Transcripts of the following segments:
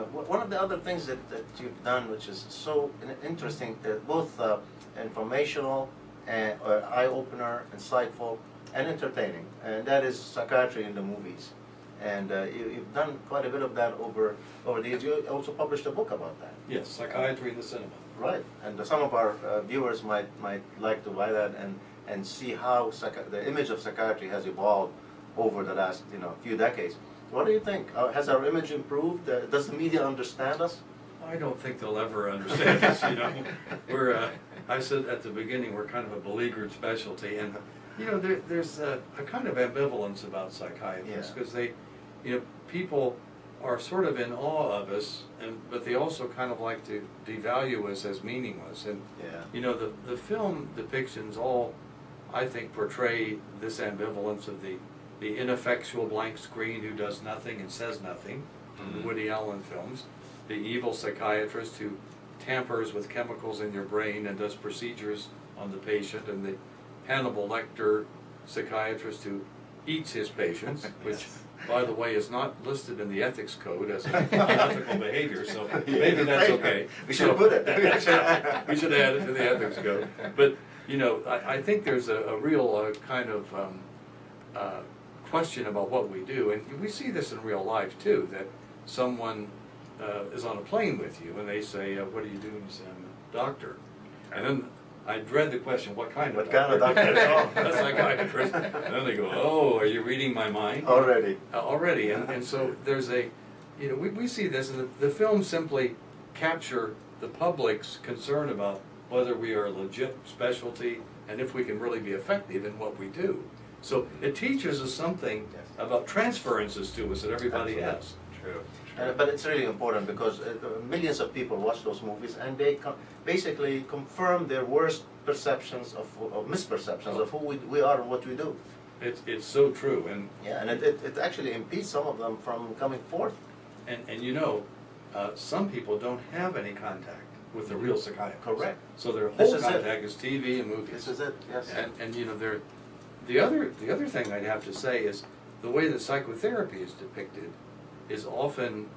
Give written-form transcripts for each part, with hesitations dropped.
One of the other things that you've done, which is so interesting, both informational and eye-opener, insightful, and entertaining, and that is psychiatry in the movies. And you've done quite a bit of that over the years. You also published a book about that. Yes, Psychiatry in the Cinema. Right, and some of our viewers might like to buy that and see how the image of psychiatry has evolved over the last few decades. What do you think? Has our image improved? Does the media understand us? I don't think they'll ever understand us. We're I said at the beginning we're kind of a beleaguered specialty, and there's a kind of ambivalence about psychiatrists because they, people are sort of in awe of us, but they also kind of like to devalue us as meaningless. And the film depictions all, I think, portray this ambivalence of the ineffectual blank screen who does nothing and says nothing, the Woody Allen films, the evil psychiatrist who tampers with chemicals in your brain and does procedures on the patient, and the Hannibal Lecter psychiatrist who eats his patients, which, by the way, is not listed in the ethics code as an unethical behavior, so maybe that's okay. We should put it. We should add it to the ethics code. But, I think there's a real kind of question about what we do, and we see this in real life too, that someone is on a plane with you and they say, what do you do? And you say, I'm a doctor. And then I dread the question, what kind of doctor? What kind of doctor? That's psychiatrist. And then they go, oh, are you reading my mind? Already. Already. And so there's a, we see this, and the films simply capture the public's concern about whether we are a legit specialty and if we can really be effective in what we do. So it teaches us something about transferences to us that everybody has. True. But it's really important because millions of people watch those movies and they basically confirm their worst perceptions of misperceptions of who we are and what we do. It's so true, and it actually impedes some of them from coming forth. And some people don't have any contact with the real psychiatrist. Correct. So their whole contact is TV and movies. This is it. Yes. And the other thing I'd have to say is the way that psychotherapy is depicted is often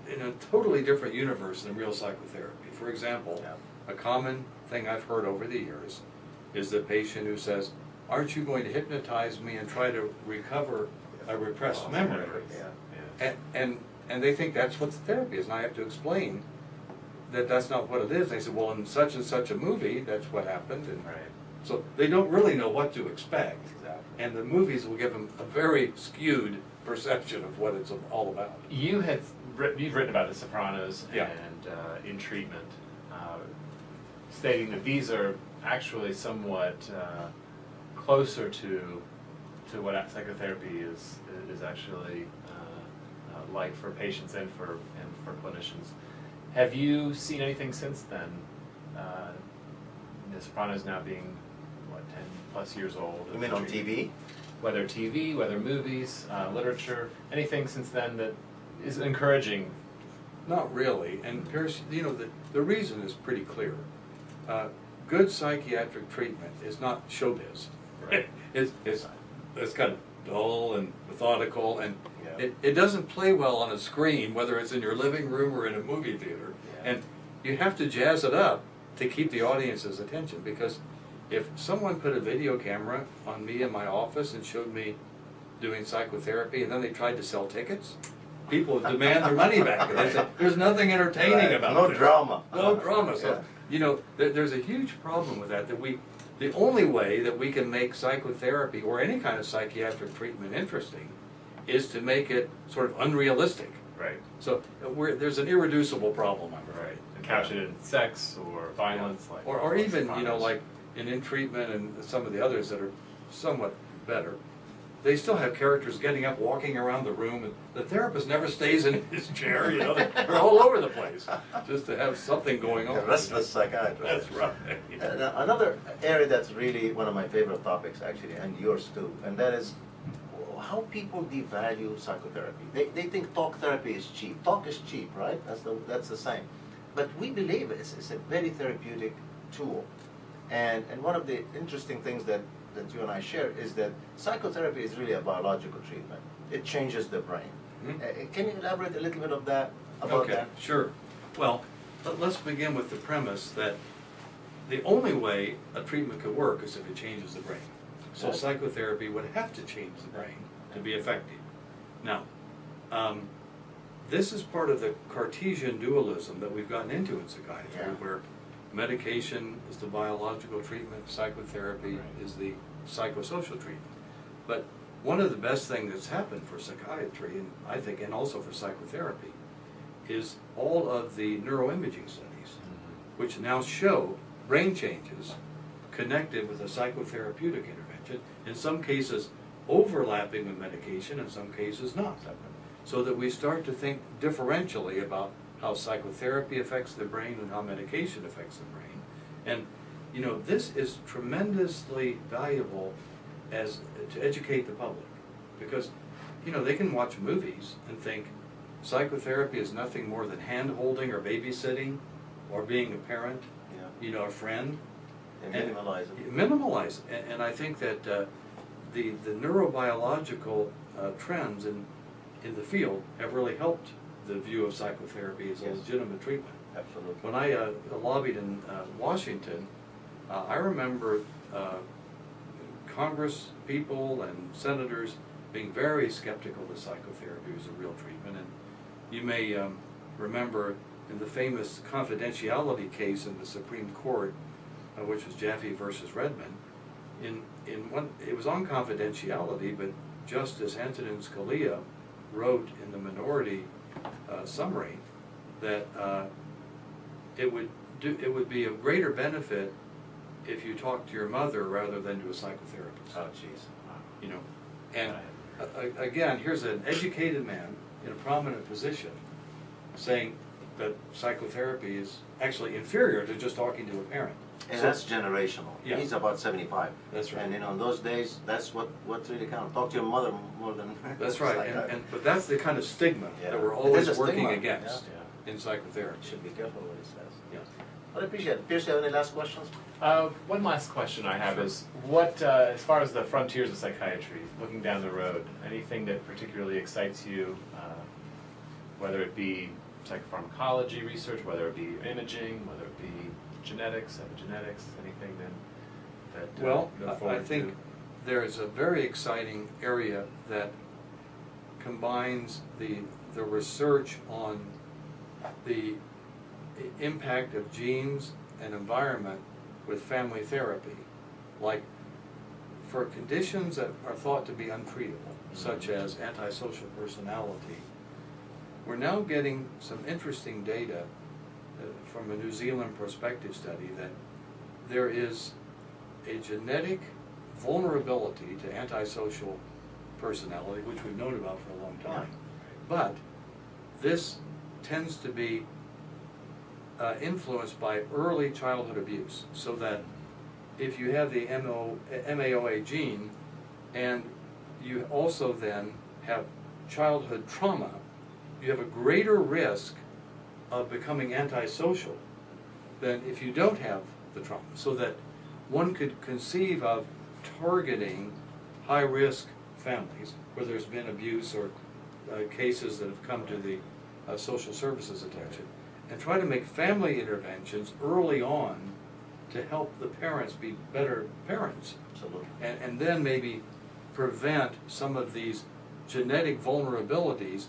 in a totally different universe than real psychotherapy. For example, a common thing I've heard over the years is the patient who says, aren't you going to hypnotize me and try to recover a repressed memory? And they think that's what the therapy is, and I have to explain that that's not what it is. They say, well, in such and such a movie, that's what happened. And so they don't really know what to expect. And the movies will give them a very skewed perception of what it's all about. You've written about The Sopranos and In Treatment, stating that these are actually somewhat closer to what psychotherapy is actually like for patients and for clinicians. Have you seen anything since then? The Sopranos now being, what, 10 plus years old. You mean on TV? Whether TV, whether movies, literature, anything since then that is encouraging? Not really, and the reason is pretty clear. Good psychiatric treatment is not showbiz. Right. It's kind of dull and methodical, and it doesn't play well on a screen, whether it's in your living room or in a movie theater. And you have to jazz it up to keep the audience's attention, because if someone put a video camera on me in my office and showed me doing psychotherapy and then they tried to sell tickets, people would demand their money back. And they say, there's nothing entertaining about it. No drama. No drama. So, there's a huge problem with that, the only way that we can make psychotherapy or any kind of psychiatric treatment interesting is to make it sort of unrealistic. Right. So there's an irreducible problem, I'm afraid. And couch it in sex or violence. Like or even, like in treatment and some of the others that are somewhat better, they still have characters getting up, walking around the room, and the therapist never stays in his chair, they're all over the place, just to have something going on. A restless psychiatrist. That's right. Another area that's really one of my favorite topics, actually, and yours too, and that is how people devalue psychotherapy. They think talk therapy is cheap. Talk is cheap, right? That's the same. But we believe it's a very therapeutic tool. And one of the interesting things that you and I share is that psychotherapy is really a biological treatment. It changes the brain. Can you elaborate a little bit of that, about Okay, that? sure. Well, let's begin with the premise that the only way a treatment could work is if it changes the brain. So Right. psychotherapy would have to change the brain to be effective. Now, this is part of the Cartesian dualism that we've gotten into in psychiatry, Yeah. where medication is the biological treatment, psychotherapy is the psychosocial treatment. But one of the best things that's happened for psychiatry, and I think, and also for psychotherapy, is all of the neuroimaging studies, which now show brain changes connected with a psychotherapeutic intervention, in some cases overlapping with medication, in some cases not. So that we start to think differentially about how psychotherapy affects the brain and how medication affects the brain. And, you know, this is tremendously valuable as to educate the public, because, you know, they can watch movies and think psychotherapy is nothing more than hand-holding or babysitting or being a parent, Yeah. you know, a friend. And minimalize it. Minimalize it. And I think that the neurobiological trends in the field have really helped the view of psychotherapy as a Yes. legitimate treatment. Absolutely. When I lobbied in Washington, I remember Congress people and senators being very skeptical that psychotherapy was a real treatment. And you may remember in the famous confidentiality case in the Supreme Court, which was Jaffe versus Redmond, it was on confidentiality, but Justice Antonin Scalia wrote in the minority summary that it would be of greater benefit if you talk to your mother rather than to a psychotherapist. Oh, jeez. You know, and again, here's an educated man in a prominent position saying that psychotherapy is actually inferior to just talking to a parent. And So- that's generational. Yeah. He's about 75. That's right. And you know, in those days, that's what really counts. Talk to your mother more than. That's right, Like that. but that's the kind of stigma Yeah. that we're It always is a working stigma, against yeah. in psychotherapy. Should be careful what he says. Yeah. But I appreciate it. Pierce, you have any last questions? One last question I have is, what, as far as the frontiers of psychiatry, looking down the road, anything that particularly excites you, whether it be psychopharmacology research, whether it be imaging, whether it be genetics, epigenetics, anything that Well, you look I forward think to? there's a very exciting area that combines the research on the impact of genes and environment with family therapy. Like, for conditions that are thought to be untreatable, such as antisocial personality, we're now getting some interesting data from a New Zealand prospective study that there is a genetic vulnerability to antisocial personality, which we've known about for a long time. But this tends to be influenced by early childhood abuse, so that if you have the MAOA gene and you also then have childhood trauma, you have a greater risk of becoming antisocial than if you don't have the trauma. So that one could conceive of targeting high-risk families where there's been abuse or cases that have come to the social services attention, and try to make family interventions early on to help the parents be better parents. Absolutely. And then maybe prevent some of these genetic vulnerabilities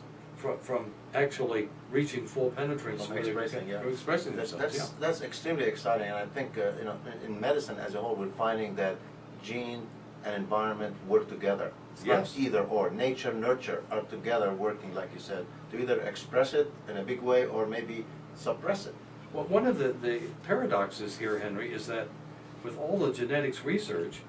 from actually reaching full penetrance From expressing, yeah. from expressing themselves. That's extremely exciting, and I think you know, in medicine as a whole, we're finding that gene and environment work together. It's Yes. not either or. Nature, nurture are together working, like you said, to either express it in a big way or maybe suppress it. Well, one of the paradoxes here, Henry, is that with all the genetics research,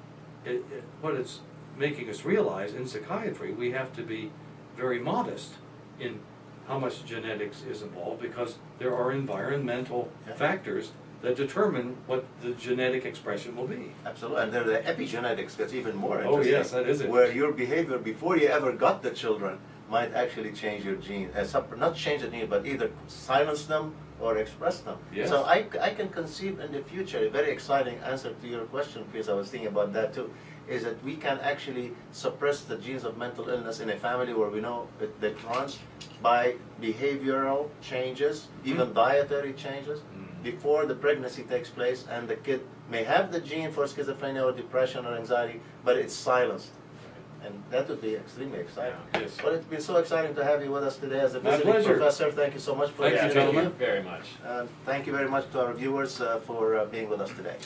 what it's making us realize in psychiatry, we have to be very modest in how much genetics is involved, because there are environmental Yeah. factors that determine what the genetic expression will be. Absolutely, and then the epigenetics gets even more Oh, interesting. yes, that is it. Where your behavior before you ever got the children might actually change your gene, not change the gene, but either silence them or express them. Yes. So I can conceive in the future a very exciting answer to your question, because I was thinking about that too. is that we can actually suppress the genes of mental illness in a family where we know that runs by behavioral changes, even dietary changes, before the pregnancy takes place, and the kid may have the gene for schizophrenia or depression or anxiety, but it's silenced. And that would be extremely exciting. Yeah, yes. Well, it's been so exciting to have you with us today as a My visiting pleasure. professor. Thank you so much for Thank you, being gentlemen. here. Very much. Thank you very much to our viewers for being with us today.